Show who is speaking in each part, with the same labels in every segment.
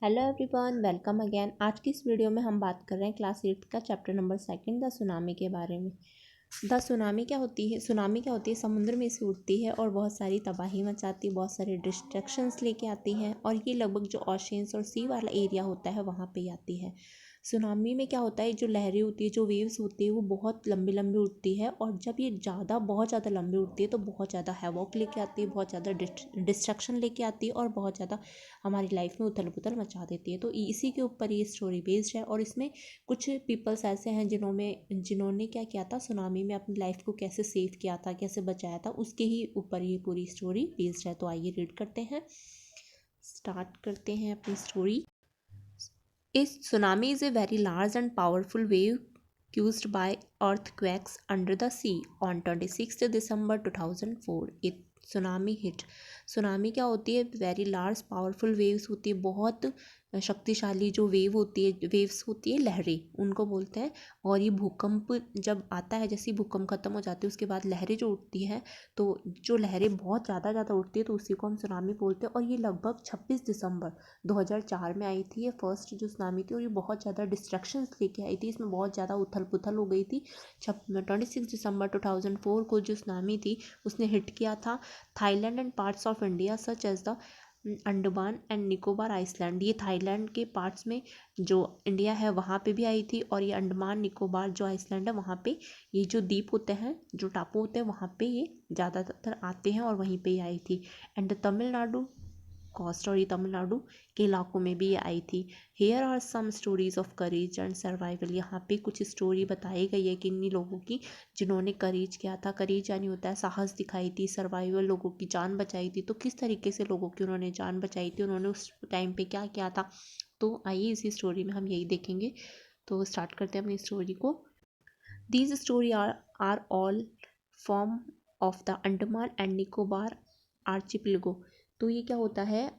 Speaker 1: Hello everyone, welcome again. आज की इस वीडियो में हम बात कर रहे हैं क्लास 8 का चैप्टर नंबर 2 द सुनामी के बारे में। द सुनामी क्या होती है? सुनामी क्या होती है? समुद्र में से उठती है और बहुत सारी तबाही मचाती है, बहुत सारे डिस्ट्रक्शंस लेके आती है और ये लगभग जो ओशंस और सी वाला एरिया होता है वहाँ पे ही आती है। सुनामी में क्या होता है, जो लहरें होती है, जो वेव्स होती है, वो बहुत लंबी लंबी उठती है और जब ये बहुत ज़्यादा लंबी उठती है तो बहुत ज़्यादा हैवॉक लेके आती है, बहुत ज़्यादा डिस्ट्रक्शन लेके आती है और बहुत ज़्यादा हमारी लाइफ में उथल पुथल मचा देती है। तो इसी के ऊपर ये स्टोरी बेस्ड है और इसमें कुछ पीपल्स ऐसे हैं जिन्होंने क्या किया था, सुनामी में अपनी लाइफ को कैसे सेव किया था, कैसे बचाया था, उसके ही ऊपर ये पूरी स्टोरी बेस्ड है। तो आइए रीड करते हैं, स्टार्ट करते हैं अपनी स्टोरी। इस tsunami is a very large and powerful wave caused by earthquakes under the sea on 26 December 2004. It tsunami hit. Tsunami क्या होती है? वेरी लार्ज पावरफुल वेव्स होती है, बहुत शक्तिशाली जो वेव्स होती है, लहरें उनको बोलते हैं। और ये भूकंप जब आता है, जैसे भूकंप खत्म हो जाती है उसके बाद लहरें जो उठती हैं, तो जो लहरें बहुत ज़्यादा उठती है तो उसी को हम सुनामी बोलते हैं। और ये लगभग 26 दिसंबर 2004 में आई थी ये फर्स्ट जो सुनामी थी, और ये बहुत ज़्यादा डिस्ट्रक्शंस लेके आई थी। इसमें बहुत ज़्यादा उथल पुथल हो गई थी। 26 दिसंबर 2004 को जो सुनामी थी उसने हिट किया था Thailand and parts of India such as the Andaman and Nicobar island. ये थाईलैंड के पार्ट्स में जो इंडिया है वहाँ पे भी आई थी, और ये अंडमान निकोबार जो आइसलैंड है वहाँ पे ये जो द्वीप होते हैं, जो टापू होते हैं, वहाँ पे ये ज़्यादातर आते हैं और वहीं पे ही आई थी। एंड तमिलनाडु कोस्ट और ये तमिलनाडु के इलाकों में भी ये आई थी। Here are some stories of courage and survival. यहाँ पे कुछ स्टोरी बताई गई है कि इन्हीं लोगों की जिन्होंने करेज किया था। करेज यानी होता है साहस दिखाई थी, सर्वाइवल लोगों की जान बचाई थी। तो किस तरीके से लोगों की उन्होंने जान बचाई थी, उन्होंने उस टाइम पे क्या किया था, तो आइए इसी स्टोरी में हम यही देखेंगे। तो स्टार्ट करते हैं अपनी स्टोरी को। These story are all form of the Andaman and Nicobar archipelago. तो ये क्या होता है,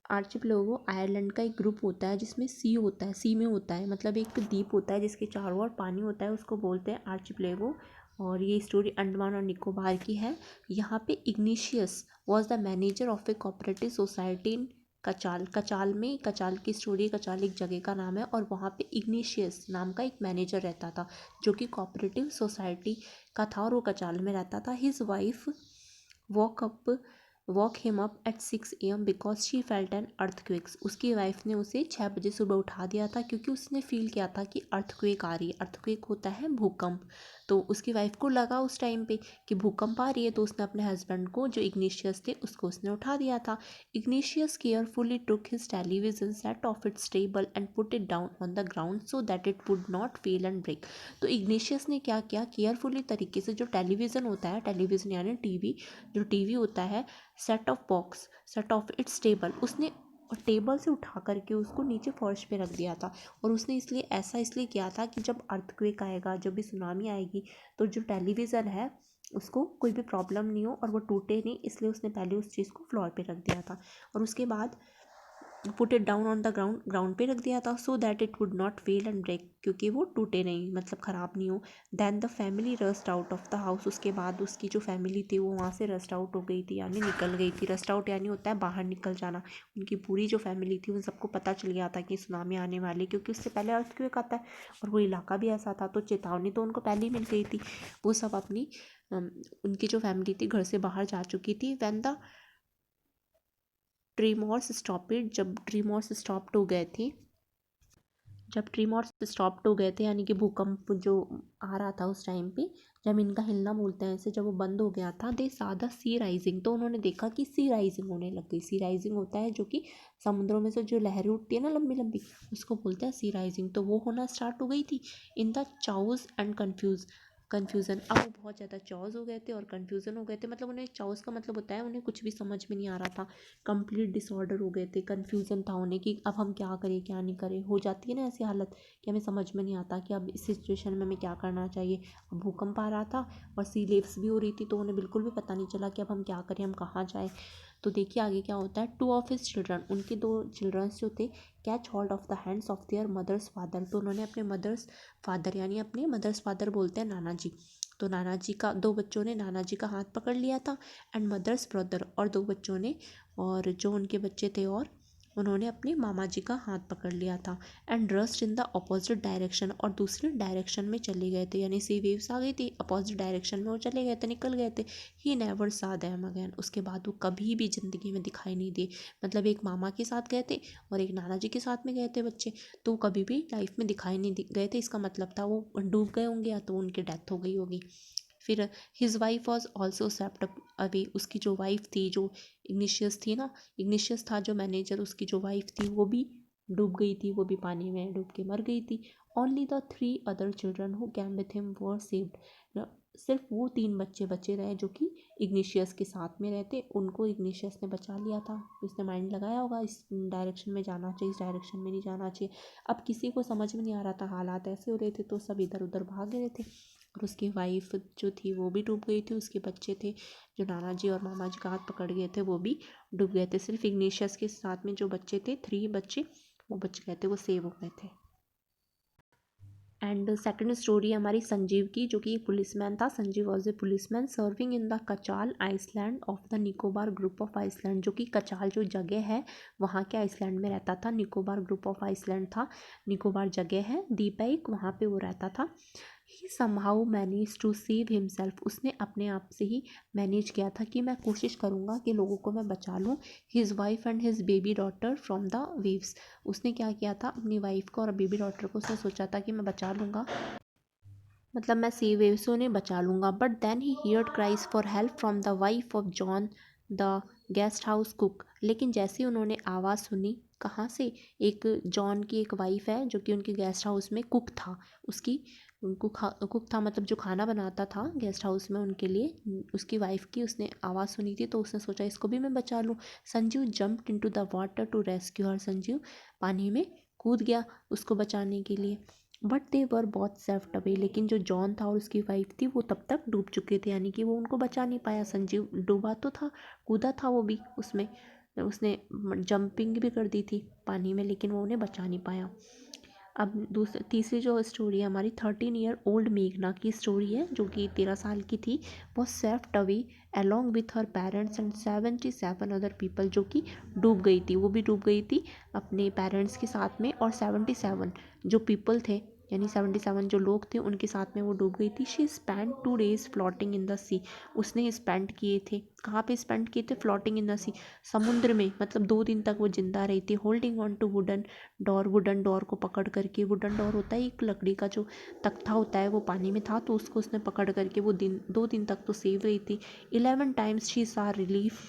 Speaker 1: आर्चिपिलगो आयरलैंड का एक ग्रुप होता है जिसमें सी होता है, सी में होता है, मतलब एक द्वीप होता है जिसके चारों ओर पानी होता है, उसको बोलते हैं आर्चिपिलगो। और ये स्टोरी अंडमान और निकोबार की है। यहाँ पे Ignatius was the manager of a cooperative society in Kachal. Kachal की स्टोरी, कचाल एक जगह का नाम है और वहाँ पे इग्निशियस नाम का एक मैनेजर रहता था जो कि कोऑपरेटिव सोसाइटी का था और वो कचाल में रहता था। His wife walk him up at 6 AM because she felt N earthquakes. उसकी वाइफ ने उसे 6 बजे सुबह उठा दिया था क्योंकि उसने फील किया था कि अर्थक्वेक आ रही है। अर्थक्वेक होता है भूकंप। तो उसकी वाइफ को लगा उस टाइम पे कि भूकंप आ रही है, तो उसने अपने हस्बैंड को, जो इग्निशियस थे, उसको उसने उठा दिया था। Ignatius carefully took his television set off its table and put it down on the ground so that it would not fall and break. तो इग्निशियस ने क्या किया, केयरफुली तरीके से जो टेलीविज़न होता है, टेलीविज़न यानी टीवी, जो टीवी होता है, सेट ऑफ इट्स टेबल, उसने टेबल से उठा करके उसको नीचे फर्श पे रख दिया था। और उसने इसलिए किया था कि जब अर्थक्वेक आएगा, जब भी सुनामी आएगी, तो जो टेलीविज़न है उसको कोई भी प्रॉब्लम नहीं हो और वो टूटे नहीं, इसलिए उसने पहले उस चीज़ को फ्लोर पे रख दिया था। और उसके बाद put it down on the ground पे रख दिया था so that it would not fall and break, क्योंकि वो टूटे नहीं, मतलब ख़राब नहीं हो। Then the family rushed out of the house. उसके बाद उसकी जो फैमिली थी वो वहाँ से रस्ट आउट हो गई थी, यानी निकल गई थी। रस्ट आउट यानी होता है बाहर निकल जाना। उनकी पूरी जो फैमिली थी उन सबको पता चल गया था कि सुनामी आने वाली, क्योंकि उससे पहले अर्थक्वेक आता है और वो इलाका भी ऐसा था, तो चेतावनी तो उनको पहले ही मिल गई थी। वो सब अपनी उनकी जो फैमिली थी घर से बाहर जा चुकी थी। व्हेन द ट्रीमॉर्स स्टॉपेड, जब ट्रीमॉर्स स्टॉप्ड हो गए थे, यानी कि भूकंप जो आ रहा था उस टाइम पे, जमीन का हिलना बोलते हैं इसे, जब वो बंद हो गया था, दे सा द सी राइजिंग। तो उन्होंने देखा कि सी राइजिंग होने लग गई। सी राइजिंग होता है जो कि समुद्रों में से जो लहरें उठती है ना लंबी लंबी, उसको बोलते हैं सी राइजिंग। तो वो होना स्टार्ट हो गई थी। इन द चाउज एंड कन्फ्यूज़न, अब वो बहुत ज़्यादा चौज हो गए थे और कन्फ्यूज़न हो गए थे। मतलब उन्हें, चौज का मतलब होता है उन्हें कुछ भी समझ में नहीं आ रहा था, कंप्लीट डिसऑर्डर हो गए थे, कन्फ्यूज़न था उन्हें कि अब हम क्या करें क्या नहीं करें। हो जाती है ना ऐसी हालत कि हमें समझ में नहीं आता कि अब इस सिचुएशन में हमें क्या करना चाहिए। अब भूकंप आ रहा था और सी लेव्स भी हो रही थी, तो उन्हें बिल्कुल भी पता नहीं चला कि अब हम क्या करें, हम कहाँ जाएँ। तो देखिए आगे क्या होता है। 2 ऑफ हिज चिल्ड्रन, उनके 2 चिल्ड्रंस जो थे, catch hold of the hands of their mothers father. तो उन्होंने अपने मदर्स फादर, यानी अपने मदर्स फादर बोलते हैं नाना जी, तो नाना जी का, 2 बच्चों ने नाना जी का हाथ पकड़ लिया था। एंड मदर्स ब्रदर, और 2 बच्चों ने, और जो उनके बच्चे थे और उन्होंने अपने मामा जी का हाथ पकड़ लिया था and rust in the opposite direction, और दूसरी डायरेक्शन में चले गए थे, यानी सी वेव्स आ गई थी, अपोजिट डायरेक्शन में वो चले गए थे, निकल गए थे। ही नेवर सा देम अगेन, उसके बाद वो कभी भी ज़िंदगी में दिखाई नहीं दिए। मतलब एक मामा के साथ गए थे और एक नाना जी के साथ में गए थे बच्चे, तो वो कभी भी लाइफ में दिखाई नहीं गए थे। इसका मतलब था वो डूब गए होंगे या तो उनकी डेथ हो गई होगी। फिर his wife was also swept away, उसकी जो वाइफ थी, जो इग्निशियस थी ना, इग्निशियस था जो मैनेजर, उसकी जो वाइफ थी वो भी डूब गई थी, वो भी पानी में डूब के मर गई थी। Only the 3 other children who came with him were saved, सिर्फ वो 3 बच्चे बचे रहे जो कि इग्निशियस के साथ में रहते, उनको इग्निशियस ने बचा लिया था। उसने माइंड लगाया होगा इस डायरेक्शन में जाना चाहिए, इस डायरेक्शन में नहीं जाना चाहिए। अब किसी को समझ में नहीं आ रहा था, हालात ऐसे हो रहे थे तो सब इधर उधर भाग रहे थे। और उसकी वाइफ जो थी वो भी डूब गई थी, उसके बच्चे थे जो नाना जी और मामा जी का हाथ पकड़ गए थे वो भी डूब गए थे। सिर्फ इग्निशियस के साथ में जो बच्चे थे 3 बच्चे वो बच गए थे, वो सेव हो गए थे। एंड सेकंड स्टोरी हमारी संजीव की, जो कि एक पुलिसमैन था। Sanjeev was a policeman serving in the Kachal island of the Nicobar group of island, जो कि कचाल जो जगह है वहाँ के आइसलैंड में रहता था। निकोबार ग्रुप ऑफ आइसलैंड था, निकोबार जगह है, दीपक वहाँ पे वो रहता था। He somehow manage to save himself, उसने अपने आप से ही मैनेज किया था कि मैं कोशिश करूँगा कि लोगों को मैं बचा लूँ। His wife and his baby daughter from the waves, उसने क्या किया था, अपनी वाइफ को और बेबी डॉटर को उसने सोचा था कि मैं बचा लूँगा, मतलब मैं सी वेव्स उन्हें बचा लूँगा। But then he heard cries for help from the wife of John the guest house cook, लेकिन जैसे ही उन्होंने आवाज़ सुनी, कहाँ से, एक जॉन की एक वाइफ है जो कि उनके गेस्ट हाउस में कुक था, उसकी कुक था, मतलब जो खाना बनाता था गेस्ट हाउस में उनके लिए, उसकी वाइफ की उसने आवाज़ सुनी थी, तो उसने सोचा इसको भी मैं बचा लूँ। Sanjeev jumped into the water to rescue her, Sanjeev पानी में कूद गया उसको बचाने के लिए। बट दे वर बहुत सेफ्ट अवे, लेकिन जो जॉन था और उसकी वाइफ थी वो तब तक डूब चुके थे, यानी कि वो उनको बचा नहीं पाया। संजीव डूबा तो था, कूदा था वो भी उसमें, उसने जंपिंग भी कर दी थी पानी में, लेकिन वो उन्हें बचा नहीं पाया। अब तीसरी जो स्टोरी है हमारी 13 ईयर ओल्ड मेघना की स्टोरी है, जो कि 13 साल की थी। वो swept away along with her parents and 77 other people, जो कि डूब गई थी, वो भी डूब गई थी अपने पेरेंट्स के साथ में, और 77 जो पीपल थे, यानी 77 जो लोग थे उनके साथ में वो डूब गई थी। She spend 2 days floating in the sea, उसने स्पेंड किए थे, कहाँ पे स्पेंड किए थे, फ्लोटिंग इन द सी, समुद्र में, मतलब 2 दिन तक वो जिंदा रही थी। Holding on to wooden door, wooden door को पकड़ करके, वुडन डोर होता है एक लकड़ी का जो तख्ता होता है, वो पानी में था तो उसको उसने पकड़ करके वो 2 दिन तक तो सेव रही थी। 11 टाइम्स शी सा रिलीफ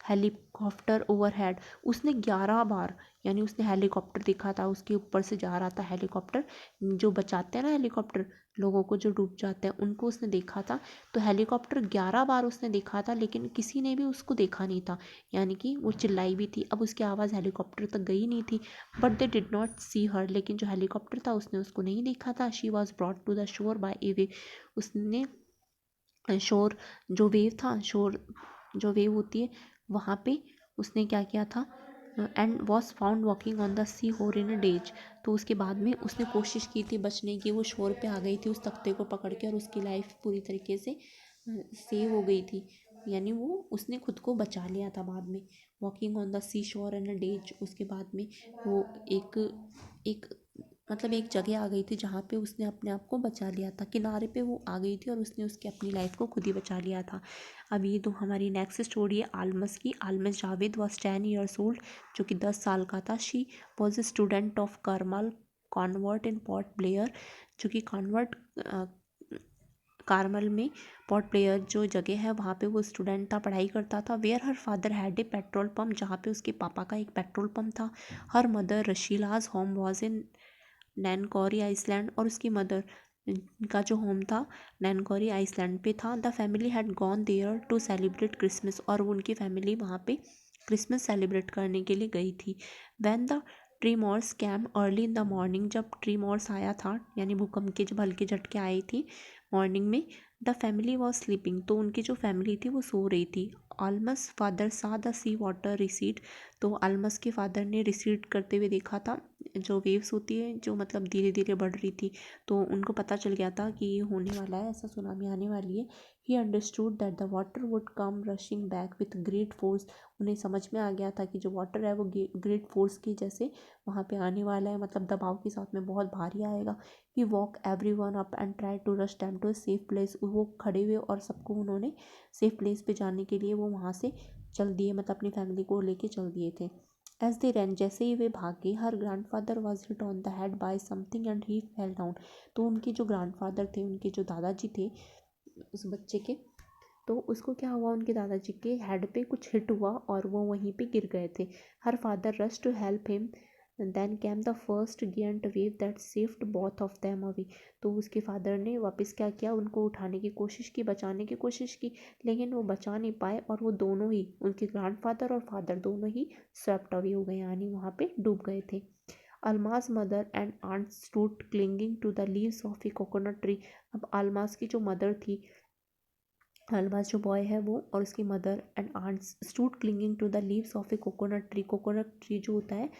Speaker 1: हेलीकॉप्टर ओवरहेड, उसने 11 बार, यानी उसने हेलीकॉप्टर देखा था, उसके ऊपर से जा रहा था हेलीकॉप्टर, जो बचाते हैं ना हेलीकॉप्टर लोगों को जो डूब जाते हैं उनको उसने देखा था। तो हेलीकॉप्टर 11 बार उसने देखा था, लेकिन किसी ने भी उसको देखा नहीं था, यानी कि वो चिल्लाई भी थी, अब उसकी आवाज़ हेलीकॉप्टर तक गई नहीं थी। But they did not see her, लेकिन जो हेलीकॉप्टर था उसने उसको नहीं देखा था। She was brought to the shore by a wave, उसने शोर जो वेव था, शोर जो वेव होती है वहाँ पे उसने क्या किया था, and was found walking on the seashore in a days, तो उसके बाद में उसने कोशिश की थी बचने की, वो शोर पे आ गई थी उस तख्ते को पकड़ के, और उसकी लाइफ पूरी तरीके से सेव हो गई थी, यानी वो उसने खुद को बचा लिया था बाद में। वॉकिंग ऑन द सी शोर इन अ डेज, उसके बाद में वो एक एक मतलब एक जगह आ गई थी जहाँ पे उसने अपने आप को बचा लिया था, किनारे पे वो आ गई थी और उसने उसकी अपनी लाइफ को खुद ही बचा लिया था। अब ये तो हमारी नेक्स्ट स्टोरी है आलमस की। Almas Javed was 10 years old, जो कि 10 साल का था। She was a student of Carmel Convent in Port Blair, जो कि कॉन्वर्ट कार्मल में पोर्ट ब्लेयर जो जगह है वहाँ पे वो स्टूडेंट था, पढ़ाई करता था। Where her father had a petrol pump, जहाँ पे उसके पापा का एक पेट्रोल पम्प था। Her mother Rashila's home was in Nancowry island, और उसकी मदर का जो होम था नैनकोरी आइसलैंड पे था। The family had gone there to celebrate Christmas, और उनकी फैमिली वहाँ पे क्रिसमस सेलिब्रेट करने के लिए गई थी। When the tremors came early in the morning, जब ट्रीमॉर्स आया था, यानी भूकंप के जब हल्के झटके आए थी मॉर्निंग में, द फैमिली वॉज स्लीपिंग, तो उनकी जो फैमिली थी वो सो रही थी। आलमस फादर सा द सी वाटर रिसीड, तो आलमस के फादर ने रिसीड करते हुए देखा था, जो वेव्स होती है जो मतलब धीरे धीरे बढ़ रही थी, तो उनको पता चल गया था कि ये होने वाला है, ऐसा सुनामी आने वाली है। He understood that the water would come rushing back with great force. उन्हें समझ में आ गया था कि जो वाटर है वो ग्रेट फोर्स की जैसे वहाँ पे आने वाला है, मतलब दबाव के साथ में बहुत भारी आएगा। He woke everyone up and try to rush them to safe place. वो खड़े हुए और सबको उन्होंने सेफ प्लेस पे जाने के लिए वो वहाँ से चल दिए, मतलब अपनी फैमिली को लेके चल दिए थे। एज दे रैन, जैसे ही वे भागे, her grandfather was hit on the head by something and he fell down. तो उनके जो ग्रैंडफादर थे, उनके जो दादाजी थे उस बच्चे के, तो उसको क्या हुआ, उनके दादाजी के हेड पे कुछ हिट हुआ और वो वहीं पे गिर गए थे। Her father rush to help him, then came the first giant wave that saved both of them away. तो उसके फादर ने वापस क्या किया, उनको उठाने की कोशिश की, बचाने की कोशिश की, लेकिन वो बचा नहीं पाए और वो दोनों ही, उनके ग्रैंडफादर और फादर दोनों ही स्वेप्ट अवे हो गए, यानी वहाँ पे डूब गए थे। Almas mother and aunt stood clinging to the leaves of a coconut tree. अब अल्मास की जो मदर थी, अल्मास जो बॉय है वो और उसकी mother and aunts stood clinging to the leaves of a coconut tree. Coconut tree जो होता है,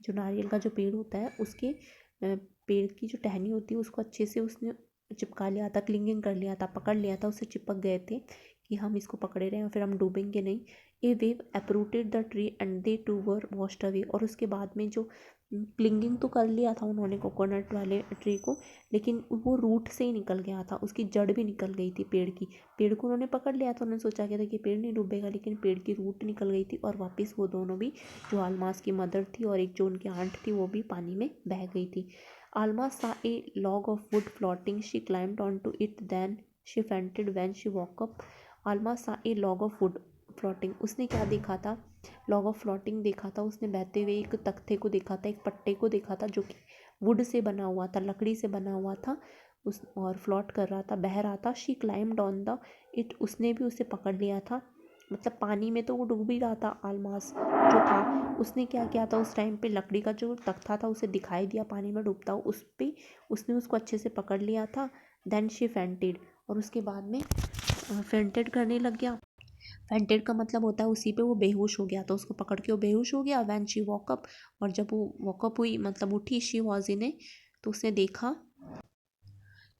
Speaker 1: जो नारियल का जो पेड़ होता है, उसके पेड़ की जो टहनी होती है उसको अच्छे से उसने चिपका लिया था, क्लिंगिंग कर लिया था, पकड़ लिया था, उससे चिपक गए थे कि हम इसको पकड़े रहे हैं और फिर हम डूबेंगे नहीं। A wave uprooted the tree and they too were washed away. और उसके बाद में जो क्लिंगिंग तो कर लिया था उन्होंने कोकोनट वाले ट्री को, लेकिन वो रूट से ही निकल गया था, उसकी जड़ भी निकल गई थी पेड़ की। पेड़ को उन्होंने पकड़ लिया था, उन्होंने सोचा क्या था कि पेड़ नहीं डूबेगा, लेकिन पेड़ की रूट निकल गई थी और वापस वो दोनों भी, जो अल्मास की मदर थी और एक जो उनकी आंट थी, वो भी पानी में बह गई थी। Almas saw a log of wood floating, she climbed on to it, then she fainted when she woke up. Almas saw a log of wood floating, उसने क्या देखा था, लॉग ऑफ फ्लोटिंग देखा था उसने, बहते हुए एक तख्ते को देखा था, एक पट्टे को देखा था जो कि वुड से बना हुआ था, लकड़ी से बना हुआ था उस, और फ्लॉट कर रहा था, बह रहा था। She climbed on the it, उसने भी उसे पकड़ लिया था, मतलब पानी में तो वो डूब ही रहा था अल्मास जो था। उसने क्या किया था उस टाइम पे, लकड़ी का जो तख्ता था उसे दिखाई दिया पानी में डूबता हुआ, उस पर उसने उसको अच्छे से पकड़ लिया था। देन शी फेंटेड, और उसके बाद में फेंटेड करने लग गया। फेंटेड का मतलब होता है उसी पे वो बेहोश हो गया, तो उसको पकड़ के वो बेहोश हो गया। वैन शी वॉकअप, और जब वो वॉकअप हुई मतलब उठी, शी वॉज इन ए, तो उसने देखा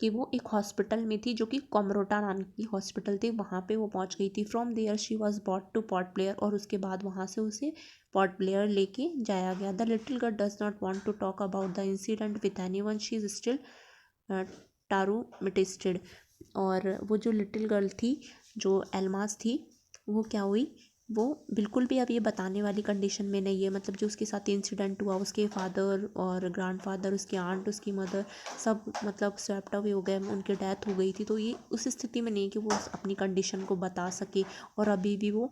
Speaker 1: कि वो एक हॉस्पिटल में थी जो कि कॉमरोटा नाम की हॉस्पिटल थी, वहाँ पे वो पहुँच गई थी। From there she was brought to Port Blair, और उसके बाद वहाँ से उसे पॉट प्लेयर लेके जाया गया। The little girl does not want to talk about the incident with anyone, she is still traumatised. और वो जो लिटिल गर्ल थी, जो एल्मास थी, वो क्या हुई, वो बिल्कुल भी अब ये बताने वाली कंडीशन में नहीं है, मतलब जो उसके साथ इंसिडेंट हुआ, उसके फादर और ग्रैंडफादर, उसके आंट, उसकी मदर, सब मतलब स्वेप्ट अवे हो गए, उनकी डेथ हो गई थी, तो ये उस स्थिति में नहीं कि वो अपनी कंडीशन को बता सके। और अभी भी वो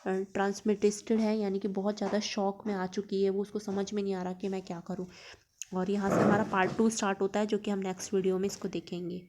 Speaker 1: ट्रांसमिटिस्टेड है, यानी कि बहुत ज़्यादा शॉक में आ चुकी है, वो उसको समझ में नहीं आ रहा कि मैं क्या करूँ। और यहाँ से हमारा पार्ट 2 स्टार्ट होता है, जो कि हम नेक्स्ट वीडियो में इसको देखेंगे।